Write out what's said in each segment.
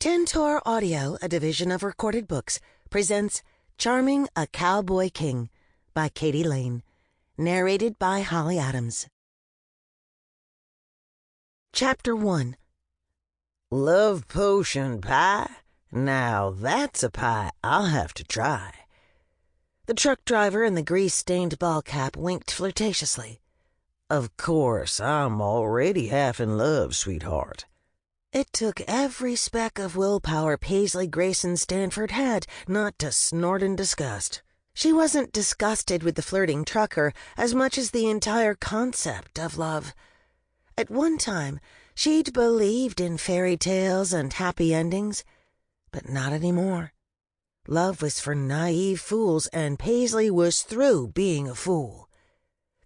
Tantor Audio, a division of Recorded Books, presents Charming a Cowboy King by Katie Lane, narrated by Holly Adams. Chapter 1. Love potion pie? Now that's a pie I'll have to try. The truck driver in the grease-stained ball cap winked flirtatiously. Of course, I'm already half in love, sweetheart. It took every speck of willpower Paisley Stanford had not to snort in disgust. She wasn't disgusted with the flirting trucker as much as the entire concept of love. At one time, she'd believed in fairy tales and happy endings, but not anymore. Love was for naive fools, and Paisley was through being a fool.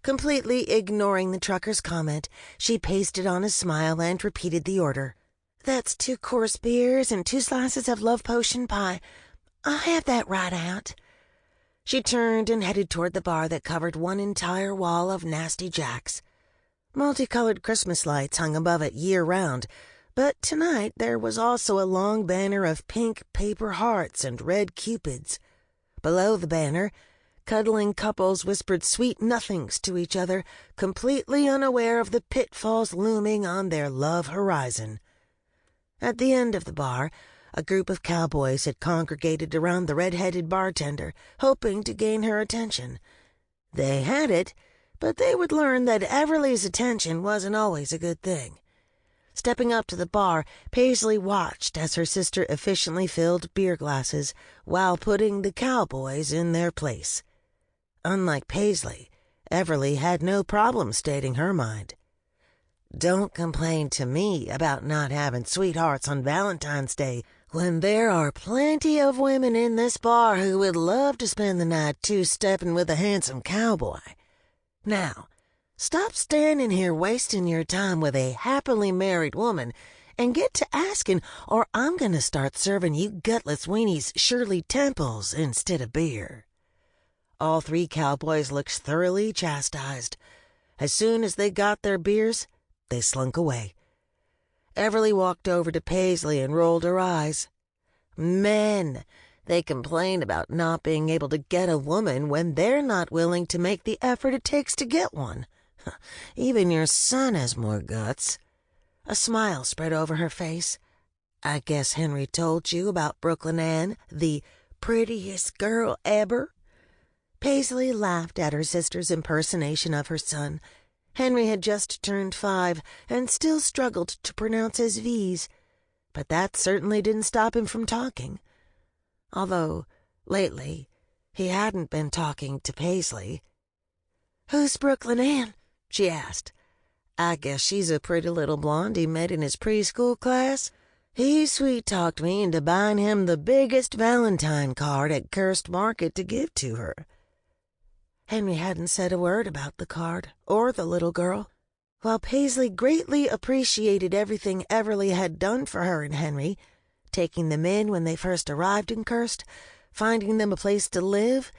Completely ignoring the trucker's comment, she pasted on a smile and repeated the order. "That's 2 coarse beers and 2 slices of love potion pie. I'll have that right out." She turned and headed toward the bar that covered one entire wall of nasty jacks. Multicolored Christmas lights hung above it year-round, but tonight there was also a long banner of pink paper hearts and red cupids. Below the banner, cuddling couples whispered sweet nothings to each other, completely unaware of the pitfalls looming on their love horizon. At the end of the bar, a group of cowboys had congregated around the red-headed bartender, hoping to gain her attention. They had it, but they would learn that Everly's attention wasn't always a good thing. Stepping up to the bar, Paisley watched as her sister efficiently filled beer glasses while putting the cowboys in their place. Unlike Paisley, Everly had no problem stating her mind. "Don't complain to me about not having sweethearts on Valentine's Day when there are plenty of women in this bar who would love to spend the night two-stepping with a handsome cowboy. Now, stop standing here wasting your time with a happily married woman and get to asking, or I'm going to start serving you gutless weenies Shirley Temples instead of beer." All 3 cowboys looked thoroughly chastised. As soon as they got their beers, they slunk away. Everly walked over to Paisley and rolled her eyes. Men, they complain about not being able to get a woman when they're not willing to make the effort it takes to get one. Even your son has more guts. A smile spread over her face. "I guess Henry told you about Brooklyn Ann, the prettiest girl ever?" Paisley laughed at her sister's impersonation of her son. Henry had just turned 5 and still struggled to pronounce his V's, but that certainly didn't stop him from talking. Although, lately, he hadn't been talking to Paisley. "Who's Brooklyn Ann?" she asked. "I guess she's a pretty little blonde he met in his preschool class. He sweet-talked me into buying him the biggest Valentine card at Kirst Market to give to her." Henry hadn't said a word about the card or the little girl. While Paisley greatly appreciated everything Everly had done for her and Henry, taking them in when they first arrived in Kirst, finding them a place to live,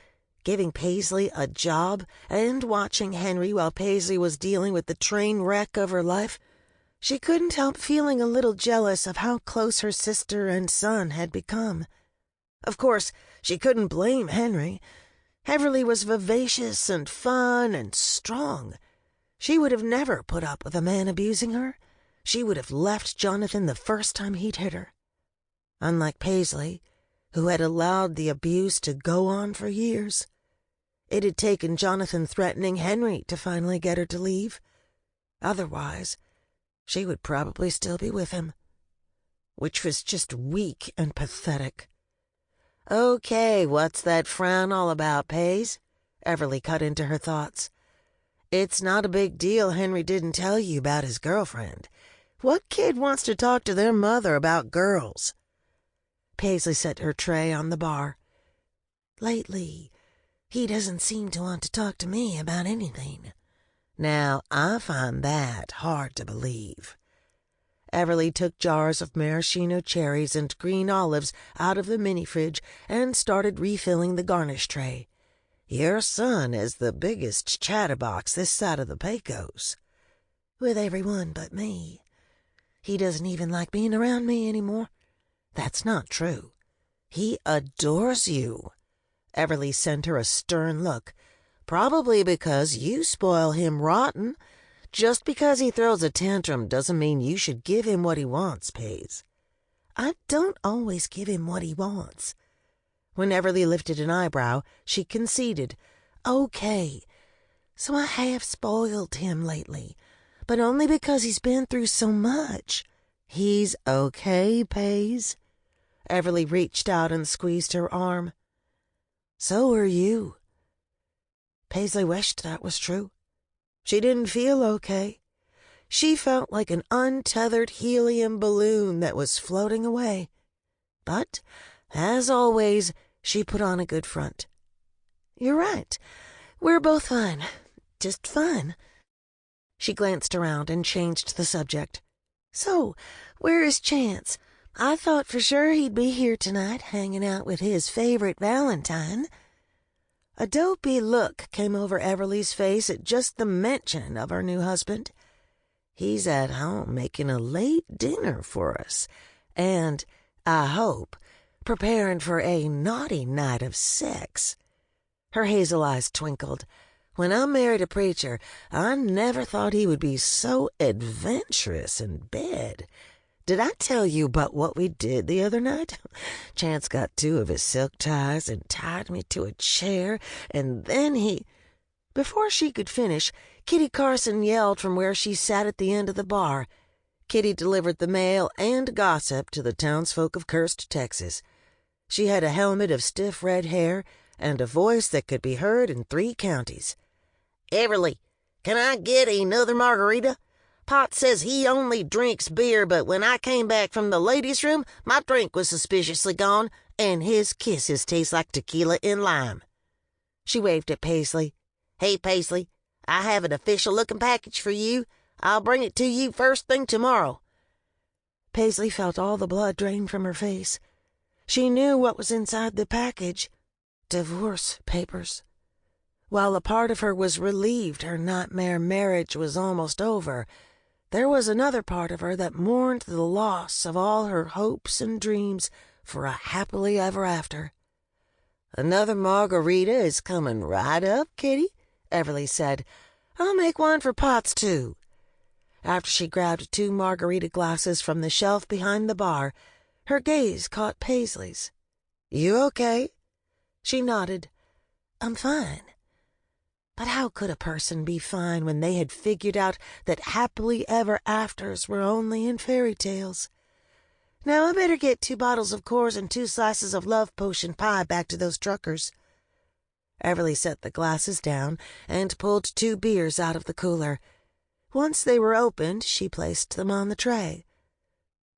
giving Paisley a job, and watching Henry while Paisley was dealing with the train wreck of her life, she couldn't help feeling a little jealous of how close her sister and son had become. Of course, she couldn't blame Henry. Everly was vivacious and fun and strong. She would have never put up with a man abusing her. She would have left Jonathan the first time he'd hit her. Unlike Paisley, who had allowed the abuse to go on for years. It had taken Jonathan threatening Henry to finally get her to leave. Otherwise, she would probably still be with him. Which was just weak and pathetic. "Okay, what's that frown all about, Pais?" Everly cut into her thoughts. "It's not a big deal Henry didn't tell you about his girlfriend. What kid wants to talk to their mother about girls?" Paisley set her tray on the bar. "Lately, he doesn't seem to want to talk to me about anything." "Now, I find that hard to believe." Everly took jars of maraschino cherries and green olives out of the mini-fridge and started refilling the garnish tray. "Your son is the biggest chatterbox this side of the Pecos." "With everyone but me. He doesn't even like being around me anymore. That's not true. He adores you." Everly sent her a stern look. "Probably because you spoil him rotten. Just because he throws a tantrum doesn't mean you should give him what he wants, Paige." "I don't always give him what he wants." When Everly lifted an eyebrow, she conceded. "Okay, so I have spoiled him lately, but only because he's been through so much." "He's okay, Paige." Everly reached out and squeezed her arm. "So are you." Paisley wished that was true. She didn't feel okay. She felt like an untethered helium balloon that was floating away. But, as always, she put on a good front. "You're right. We're both fine. Just fine." She glanced around and changed the subject. "So, where is Chance? I thought for sure he'd be here tonight, hanging out with his favorite Valentine." A dopey look came over Everly's face at just the mention of her new husband. "He's at home making a late dinner for us, and, I hope, preparing for a naughty night of sex." Her hazel eyes twinkled. "When I married a preacher, I never thought he would be so adventurous in bed. Did I tell you about what we did the other night? Chance got 2 of his silk ties and tied me to a chair, and then he—" Before she could finish, Kitty Carson yelled from where she sat at the end of the bar. Kitty delivered the mail and gossip to the townsfolk of cursed Texas. She had a helmet of stiff red hair and a voice that could be heard in 3 counties. "Everly, can I get another margarita? Pot says he only drinks beer, but when I came back from the ladies' room, my drink was suspiciously gone, and his kisses taste like tequila and lime." She waved at Paisley. "Hey, Paisley, I have an official-looking package for you. I'll bring it to you first thing tomorrow." Paisley felt all the blood drain from her face. She knew what was inside the package. Divorce papers. While a part of her was relieved her nightmare marriage was almost over, there was another part of her that mourned the loss of all her hopes and dreams for a happily ever after. "Another margarita is coming right up, Kitty," Everly said. "I'll make one for Potts, too." After she grabbed 2 margarita glasses from the shelf behind the bar, her gaze caught Paisley's. "You okay?" She nodded. "I'm fine." But how could a person be fine when they had figured out that happily ever afters were only in fairy tales? "Now I better get 2 bottles of Coors and 2 slices of love potion pie back to those truckers." Everly set the glasses down and pulled 2 beers out of the cooler. Once they were opened, she placed them on the tray.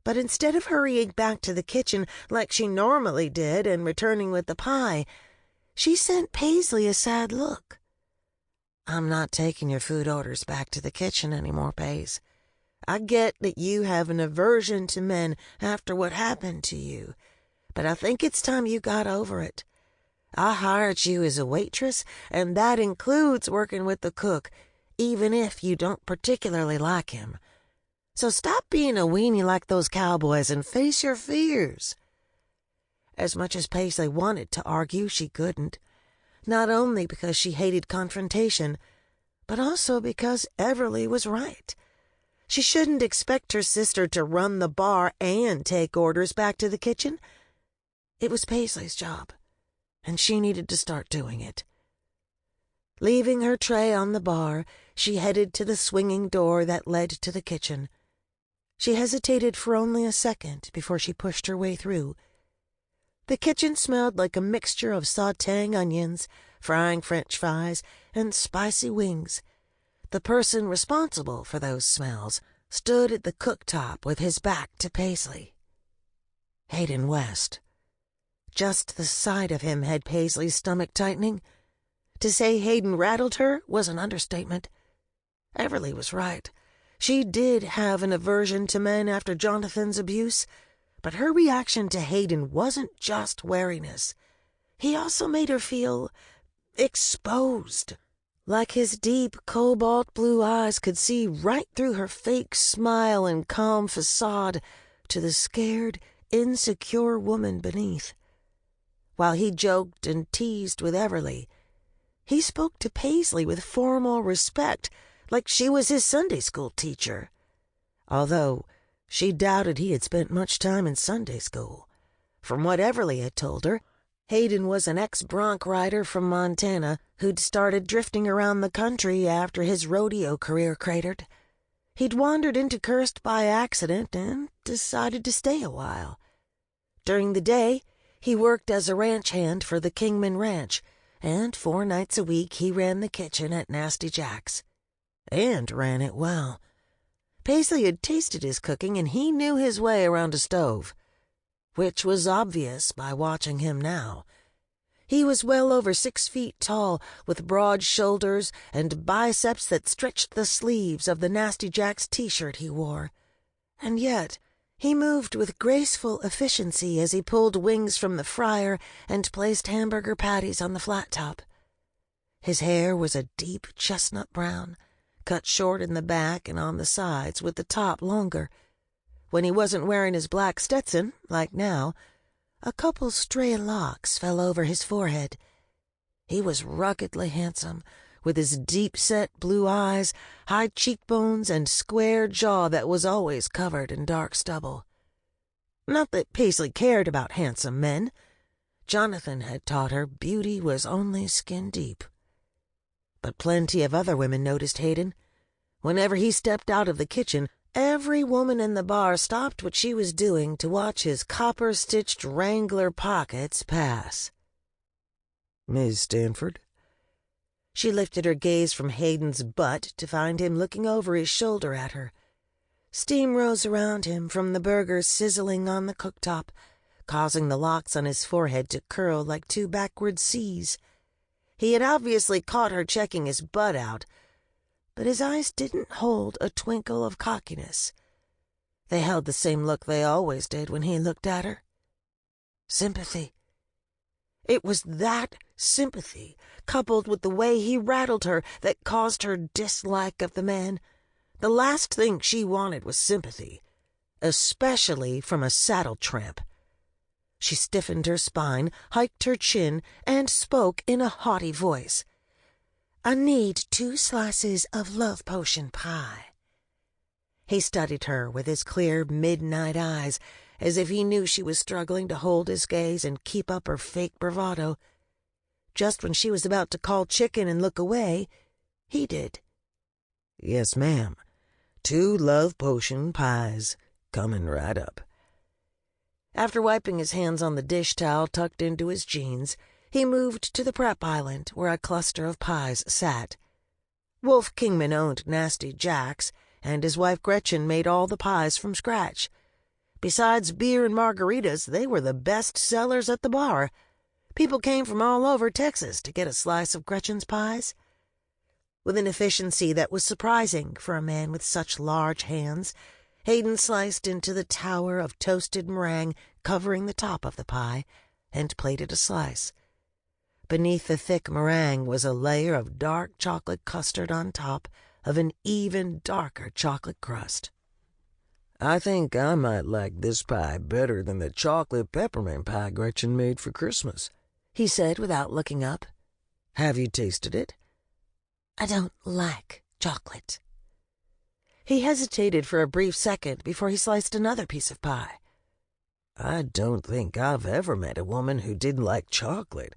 But instead of hurrying back to the kitchen like she normally did and returning with the pie, she sent Paisley a sad look. "I'm not taking your food orders back to the kitchen anymore, Paige. I get that you have an aversion to men after what happened to you, but I think it's time you got over it. I hired you as a waitress, and that includes working with the cook, even if you don't particularly like him. So stop being a weenie like those cowboys and face your fears." As much as Paisley wanted to argue, she couldn't. Not only because she hated confrontation, but also because Everly was right. She shouldn't expect her sister to run the bar and take orders back to the kitchen. It was Paisley's job, and she needed to start doing it. Leaving her tray on the bar, she headed to the swinging door that led to the kitchen. She hesitated for only a second before she pushed her way through. The kitchen smelled like a mixture of sautéing onions, frying French fries, and spicy wings. The person responsible for those smells stood at the cooktop with his back to Paisley. Hayden West. Just the sight of him had Paisley's stomach tightening. To say Hayden rattled her was an understatement. Everly was right. She did have an aversion to men after Jonathan's abuse, but her reaction to Hayden wasn't just wariness. He also made her feel exposed, like his deep cobalt blue eyes could see right through her fake smile and calm facade to the scared, insecure woman beneath. While he joked and teased with Everly, he spoke to Paisley with formal respect, like she was his Sunday school teacher, although she doubted he had spent much time in Sunday school. From what Everly had told her, Hayden was an ex-bronc rider from Montana who'd started drifting around the country after his rodeo career cratered. He'd wandered into Cursed by accident and decided to stay a while. During the day, he worked as a ranch hand for the Kingman Ranch, and 4 nights a week he ran the kitchen at Nasty Jack's. And ran it well. Paisley had tasted his cooking, and he knew his way around a stove, which was obvious by watching him now. He was well over 6 feet tall, with broad shoulders and biceps that stretched the sleeves of the Nasty Jack's t-shirt he wore. And yet, he moved with graceful efficiency as he pulled wings from the fryer and placed hamburger patties on the flat top. His hair was a deep chestnut brown, cut short in the back and on the sides, with the top longer. When he wasn't wearing his black Stetson, like now, a couple stray locks fell over his forehead. He was ruggedly handsome, with his deep-set blue eyes, high cheekbones, and square jaw that was always covered in dark stubble. Not that Paisley cared about handsome men. Jonathan had taught her beauty was only skin-deep. But plenty of other women noticed Hayden. Whenever he stepped out of the kitchen, every woman in the bar stopped what she was doing to watch his copper-stitched Wrangler pockets pass. "Miss Stanford?" She lifted her gaze from Hayden's butt to find him looking over his shoulder at her. Steam rose around him from the burgers sizzling on the cooktop, causing the locks on his forehead to curl like 2 backward C's. He had obviously caught her checking his butt out, but his eyes didn't hold a twinkle of cockiness. They held the same look they always did when he looked at her. Sympathy. It was that sympathy, coupled with the way he rattled her, that caused her dislike of the man. The last thing she wanted was sympathy, especially from a saddle tramp. She stiffened her spine, hiked her chin, and spoke in a haughty voice. "I need 2 slices of love potion pie." He studied her with his clear midnight eyes, as if he knew she was struggling to hold his gaze and keep up her fake bravado. Just when she was about to call chicken and look away, he did. "Yes, ma'am. 2 love potion pies. Coming right up." After wiping his hands on the dish towel tucked into his jeans, he moved to the prep island where a cluster of pies sat. Wolf Kingman owned Nasty Jack's, and his wife Gretchen made all the pies from scratch. Besides beer and margaritas, they were the best sellers at the bar. People came from all over Texas to get a slice of Gretchen's pies. With an efficiency that was surprising for a man with such large hands, Hayden sliced into the tower of toasted meringue covering the top of the pie and plated a slice. Beneath the thick meringue was a layer of dark chocolate custard on top of an even darker chocolate crust. "I think I might like this pie better than the chocolate peppermint pie Gretchen made for Christmas," he said without looking up. "Have you tasted it?" "I don't like chocolate." He hesitated for a brief second before he sliced another piece of pie. "I don't think I've ever met a woman who didn't like chocolate.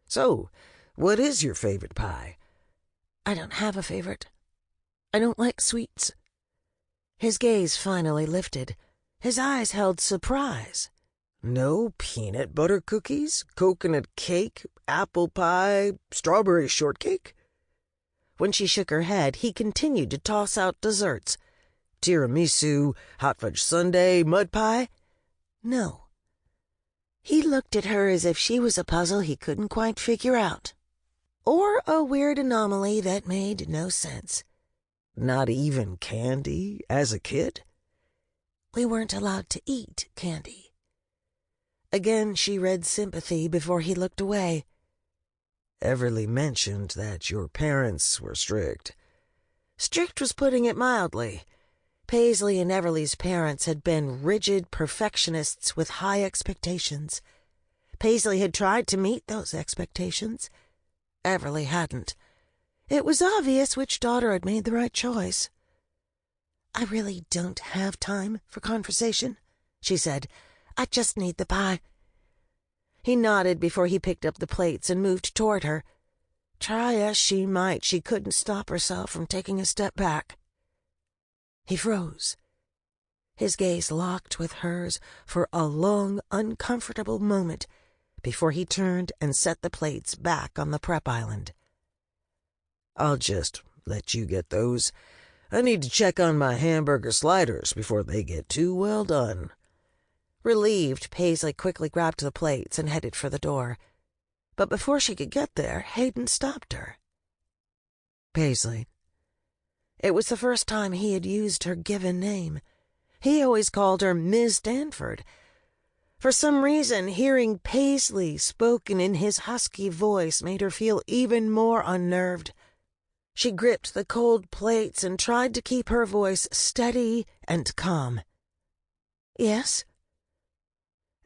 So, what is your favorite pie?" "I don't have a favorite. I don't like sweets." His gaze finally lifted. His eyes held surprise. "No peanut butter cookies, coconut cake, apple pie, strawberry shortcake?" When she shook her head, he continued to toss out desserts. "Tiramisu, hot fudge sundae, mud pie?" "No." He looked at her as if she was a puzzle he couldn't quite figure out, or a weird anomaly that made no sense. "Not even candy as a kid?" "We weren't allowed to eat candy." Again she read sympathy before he looked away. "Everly mentioned that your parents were strict." "Strict was putting it mildly. Paisley and Everly's parents had been rigid perfectionists with high expectations. Paisley had tried to meet those expectations. Everly hadn't. It was obvious which daughter had made the right choice. "I really don't have time for conversation," she said. "I just need the pie." He nodded before he picked up the plates and moved toward her. Try as she might, she couldn't stop herself from taking a step back. He froze. His gaze locked with hers for a long, uncomfortable moment before he turned and set the plates back on the prep island. "I'll just let you get those. I need to check on my hamburger sliders before they get too well done." Relieved, Paisley quickly grabbed the plates and headed for the door. But before she could get there, Hayden stopped her. "Paisley." It was the first time he had used her given name. He always called her Ms. Stanford. For some reason, hearing Paisley spoken in his husky voice made her feel even more unnerved. She gripped the cold plates and tried to keep her voice steady and calm. "Yes?"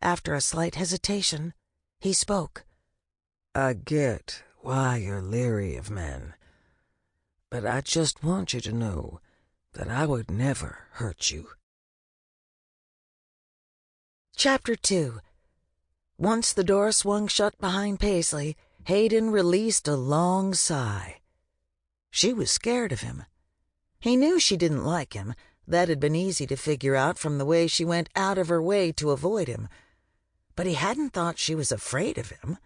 After a slight hesitation, he spoke. "I get why you're leery of men, but I just want you to know that I would never hurt you." Chapter 2. Once the door swung shut behind Paisley, Hayden released a long sigh. She was scared of him. He knew she didn't like him. That had been easy to figure out from the way she went out of her way to avoid him. But he hadn't thought she was afraid of him.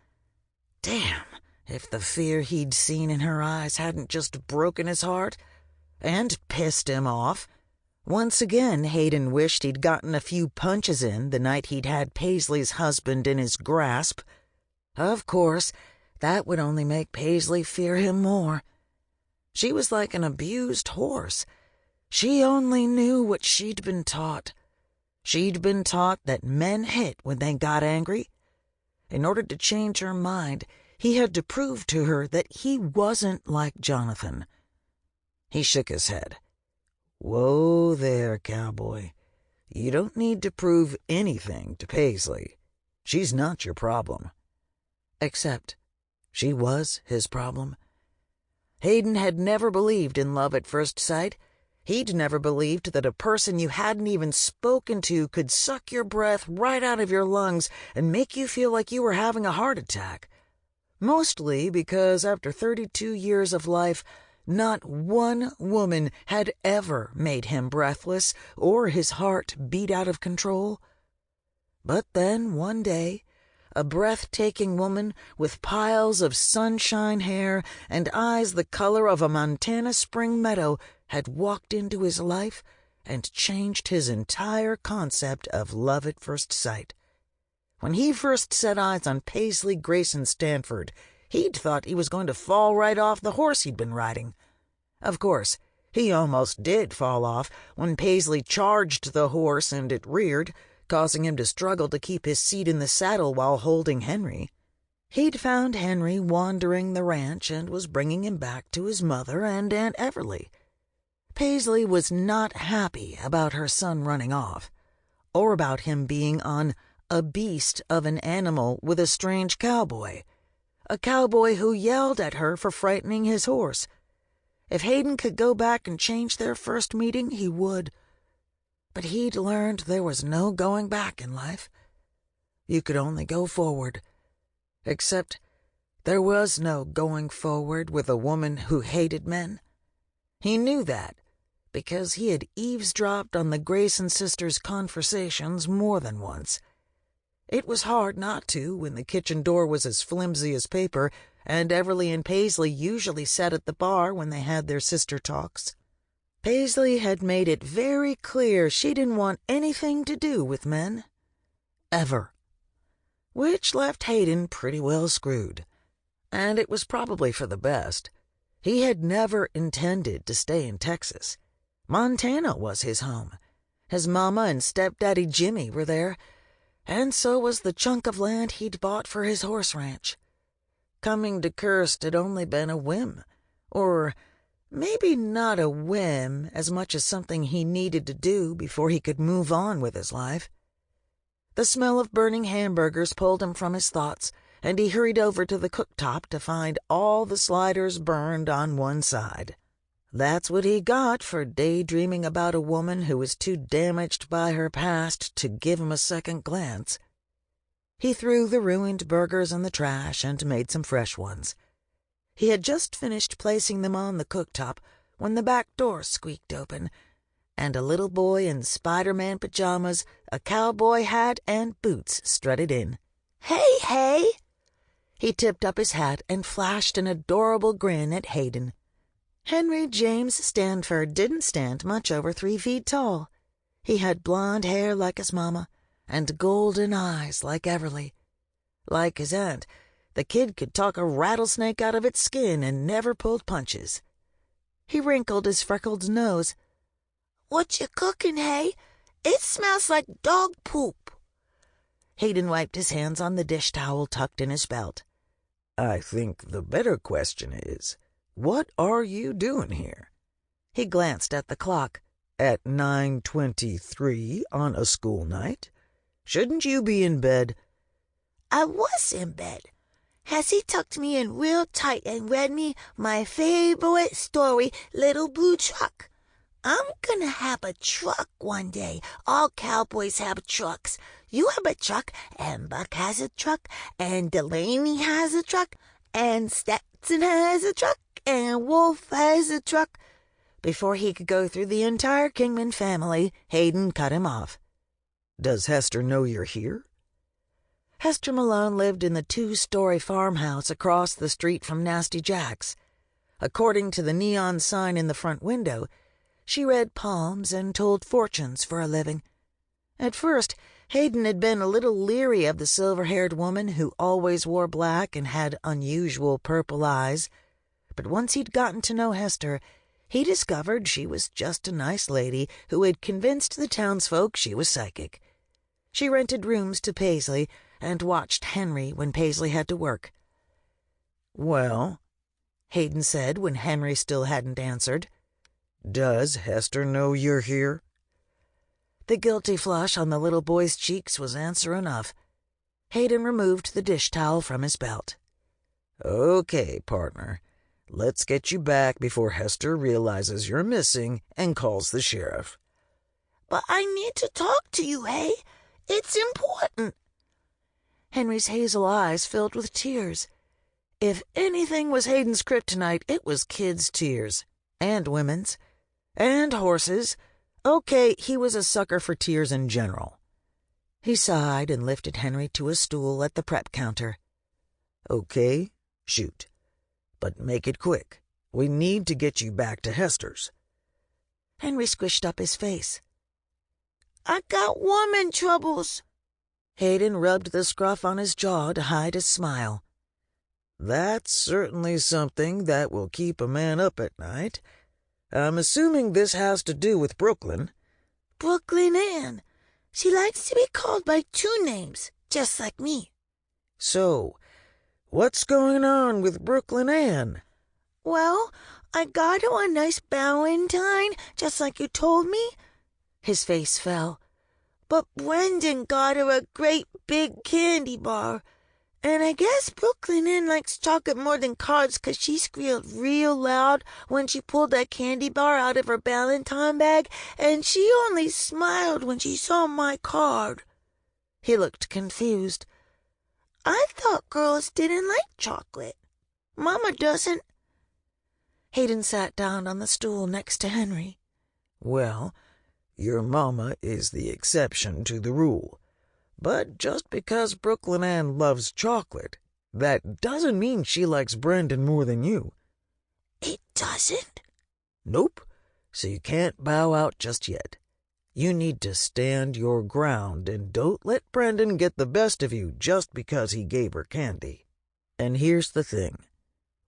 Damn, if the fear he'd seen in her eyes hadn't just broken his heart and pissed him off. Once again, Hayden wished he'd gotten a few punches in the night he'd had Paisley's husband in his grasp. Of course, that would only make Paisley fear him more. She was like an abused horse. She only knew what she'd been taught. She'd been taught that men hit when they got angry. In order to change her mind, he had to prove to her that he wasn't like Jonathan. He shook his head. "Whoa there, Cowboy. You don't need to prove anything to Paisley. She's not your problem." Except she was his problem. Hayden had never believed in love at first sight. He'd never believed that a person you hadn't even spoken to could suck your breath right out of your lungs and make you feel like you were having a heart attack. Mostly because after 32 years of life, not one woman had ever made him breathless or his heart beat out of control. But then, one day, a breathtaking woman with piles of sunshine hair and eyes the color of a Montana spring meadow had walked into his life and changed his entire concept of love at first sight. When he first set eyes on Paisley Grayson Stanford, he'd thought he was going to fall right off the horse he'd been riding. Of course, he almost did fall off when Paisley charged the horse and it reared, causing him to struggle to keep his seat in the saddle while holding Henry. He'd found Henry wandering the ranch and was bringing him back to his mother and Aunt Everly. Paisley was not happy about her son running off, or about him being on a beast of an animal with a strange cowboy, a cowboy who yelled at her for frightening his horse. If Hayden could go back and change their first meeting, he would. But he'd learned there was no going back in life. You could only go forward. Except there was no going forward with a woman who hated men. He knew that because he had eavesdropped on the Grayson sisters' conversations more than once. It was hard not to when the kitchen door was as flimsy as paper, and Everly and Paisley usually sat at the bar when they had their sister talks. Paisley had made it very clear she didn't want anything to do with men. Ever. Which left Hayden pretty well screwed. And it was probably for the best. He had never intended to stay in Texas. Montana was his home. His mama and stepdaddy Jimmy were there, and so was the chunk of land he'd bought for his horse ranch. Coming to Cursed had only been a whim, or Maybe not a whim as much as something he needed to do before he could move on with his life. The smell of burning hamburgers pulled him from his thoughts, and he hurried over to the cooktop to find all the sliders burned on one side. That's what he got for daydreaming about a woman who was too damaged by her past to give him a second glance. He threw the ruined burgers in the trash and made some fresh ones. He had just finished placing them on the cooktop when the back door squeaked open, and a little boy in Spider-Man pajamas, a cowboy hat, and boots strutted in. "Hey, hey!" He tipped up his hat and flashed an adorable grin at Hayden. Henry James Stanford didn't stand much over 3 feet tall. He had blonde hair like his mama, and golden eyes like Everly. Like his aunt, the kid could talk a rattlesnake out of its skin and never pulled punches. He wrinkled his freckled nose. "What you cooking, Hay? It smells like dog poop." Hayden wiped his hands on the dish towel tucked in his belt. "I think the better question is, what are you doing here?" He glanced at the clock. "At 9:23 on a school night? Shouldn't you be in bed?" "I was in bed. Hassie tucked me in real tight and read me my favorite story, Little Blue Truck. I'm gonna have a truck one day. All cowboys have trucks. You have a truck, and Buck has a truck, and Delaney has a truck, and Stetson has a truck, and Wolf has a truck." Before he could go through the entire Kingman family, Hayden cut him off. "Does Hester know you're here?" Hester Malone lived in the 2-story farmhouse across the street from Nasty Jack's. According to the neon sign in the front window, she read palms and told fortunes for a living. At first, Hayden had been a little leery of the silver-haired woman who always wore black and had unusual purple eyes. But once he'd gotten to know Hester, he discovered she was just a nice lady who had convinced the townsfolk she was psychic. She rented rooms to Paisley and watched Henry when Paisley had to work. "Well," Hayden said when Henry still hadn't answered, "does Hester know you're here?" The guilty flush on the little boy's cheeks was answer enough. Hayden removed the dish towel from his belt. "Okay, partner. Let's get you back before Hester realizes you're missing and calls the sheriff." "But I need to talk to you, Hay. It's important." Henry's hazel eyes filled with tears. If anything was Hayden's kryptonite, it was kids' tears. And women's. And horses'. Okay, he was a sucker for tears in general. He sighed and lifted Henry to a stool at the prep counter. "Okay, shoot. But make it quick. We need to get you back to Hester's." Henry squished up his face. "I got woman troubles." Hayden rubbed the scruff on his jaw to hide his smile. "That's certainly something that will keep a man up at night. I'm assuming this has to do with Brooklyn." "Brooklyn Ann. She likes to be called by 2 names, just like me." "So, what's going on with Brooklyn Ann?" "Well, I got her a nice Valentine, just like you told me." His face fell. "But Brendan got her a great big candy bar. And I guess Brooklyn Ann likes chocolate more than cards 'cause she squealed real loud when she pulled that candy bar out of her Valentine bag, and she only smiled when she saw my card." He looked confused. "I thought girls didn't like chocolate. Mama doesn't." Hayden sat down on the stool next to Henry. "Well, your mama is the exception to the rule. But just because Brooklyn Ann loves chocolate, that doesn't mean she likes Brendan more than you." "It doesn't?" "Nope. So you can't bow out just yet. You need to stand your ground and don't let Brendan get the best of you just because he gave her candy. And here's the thing.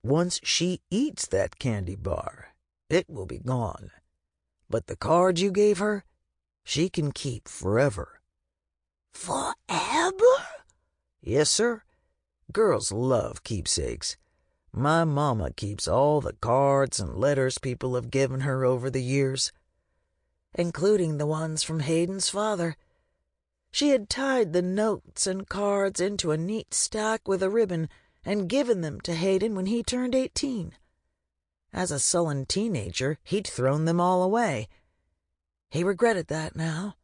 Once she eats that candy bar, it will be gone. But the card you gave her, she can keep forever." "Forever?" "Yes, sir. Girls love keepsakes. My mama keeps all the cards and letters people have given her over the years, including the ones from Hayden's father. She had tied the notes and cards into a neat stack with a ribbon and given them to Hayden when he turned 18. As a sullen teenager, he'd thrown them all away. He regretted that now.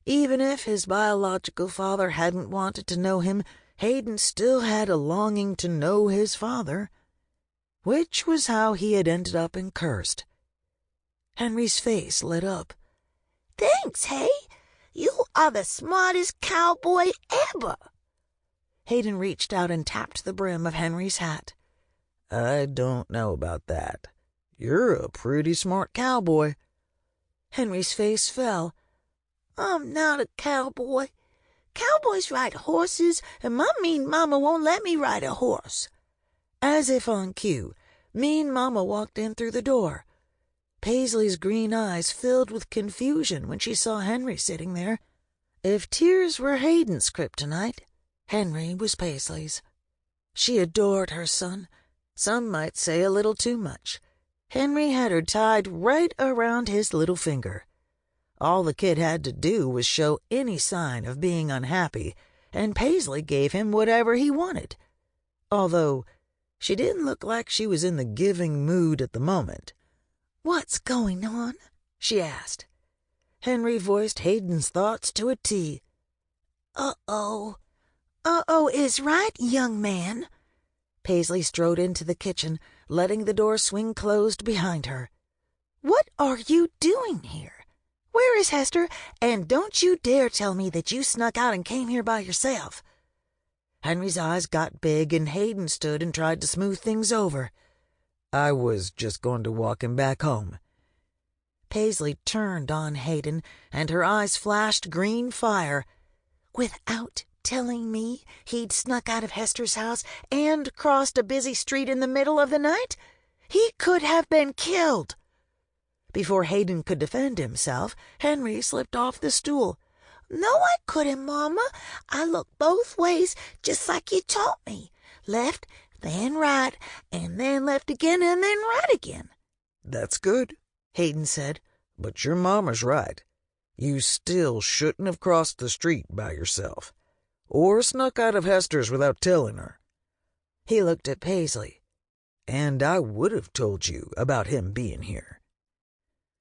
Even if his biological father hadn't wanted to know him, Hayden still had a longing to know his father, which was how he had ended up in Cursed. Henry's face lit up. Thanks, Hay. You are the smartest cowboy ever. Hayden reached out and tapped the brim of Henry's hat. I don't know about that. You're a pretty smart cowboy. Henry's face fell. I'm not a cowboy. Cowboys ride horses, and my mean mama won't let me ride a horse. As if on cue, Mean Mama walked in through the door. Paisley's green eyes filled with confusion when she saw Henry sitting there. If tears were Hayden's kryptonite, Henry was Paisley's. She adored her son. Some might say a little too much. Henry had her tied right around his little finger. All the kid had to do was show any sign of being unhappy, and Paisley gave him whatever he wanted. Although she didn't look like she was in the giving mood at the moment. What's going on? She asked. Henry voiced Hayden's thoughts to a T. Uh-oh. Uh-oh is right, young man. Paisley strode into the kitchen, letting the door swing closed behind her. What are you doing here? Where is Hester? And don't you dare tell me that you snuck out and came here by yourself. Henry's eyes got big, and Hayden stood and tried to smooth things over. I was just going to walk him back home. Paisley turned on Hayden, and her eyes flashed green fire. Without telling me he'd snuck out of Hester's house and crossed a busy street in the middle of the night? He could have been killed. Before Hayden could defend himself, Henry slipped off the stool. No, I couldn't, Mama. I looked both ways, just like you taught me. Left, then right, and then left again, and then right again. That's good, Hayden said. But your mama's right. You still shouldn't have crossed the street by yourself, or snuck out of Hester's without telling her. He looked at Paisley. And I would have told you about him being here.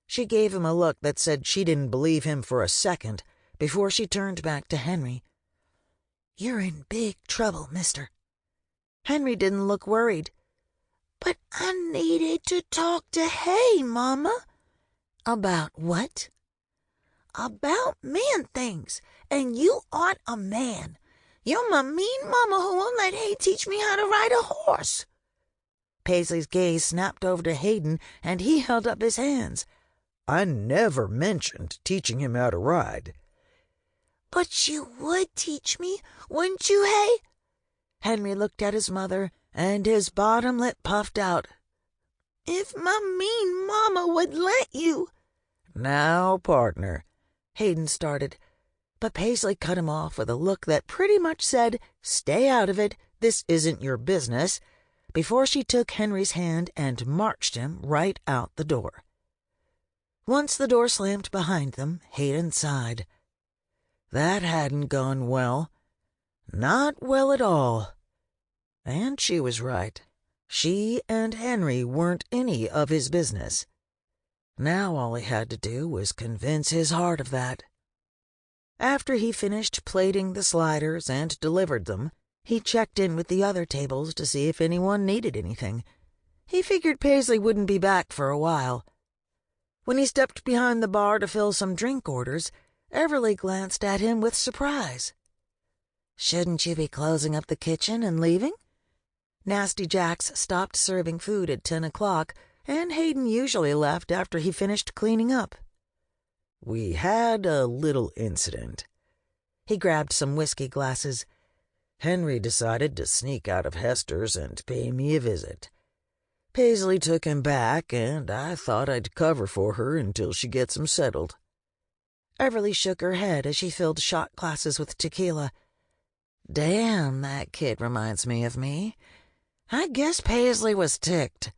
She gave him a look that said she didn't believe him for a second before she turned back to Henry. You're in big trouble, mister. Henry didn't look worried. But I needed to talk to Hay, Mama. About what? About man things, and you aren't a man. You're my mean mama who won't let Hay teach me how to ride a horse. Paisley's gaze snapped over to Hayden, and he held up his hands. I never mentioned teaching him how to ride. But you would teach me, wouldn't you, Hay? Henry looked at his mother, and his bottom lip puffed out. If my mean mama would let you. Now, partner, Hayden started, but Paisley cut him off with a look that pretty much said, "Stay out of it, this isn't your business," before she took Henry's hand and marched him right out the door. Once the door slammed behind them, Hayden sighed. That hadn't gone well. Not well at all. And she was right. She and Henry weren't any of his business. Now all he had to do was convince his heart of that. After he finished plating the sliders and delivered them, he checked in with the other tables to see if anyone needed anything. He figured Paisley wouldn't be back for a while. When he stepped behind the bar to fill some drink orders, Everly glanced at him with surprise. "Shouldn't you be closing up the kitchen and leaving?" Nasty Jacks stopped serving food at 10 o'clock, and Hayden usually left after he finished cleaning up. We had a little incident. He grabbed some whiskey glasses. Henry decided to sneak out of Hester's and pay me a visit. Paisley took him back, and I thought I'd cover for her until she gets him settled. Everly shook her head as she filled shot glasses with tequila. "Damn, that kid reminds me of me. I guess Paisley was ticked.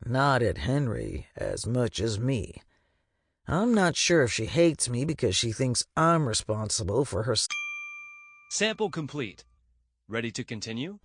Not at Henry as much as me. I'm not sure if she hates me because she thinks I'm responsible for her. Sample complete. Ready to continue?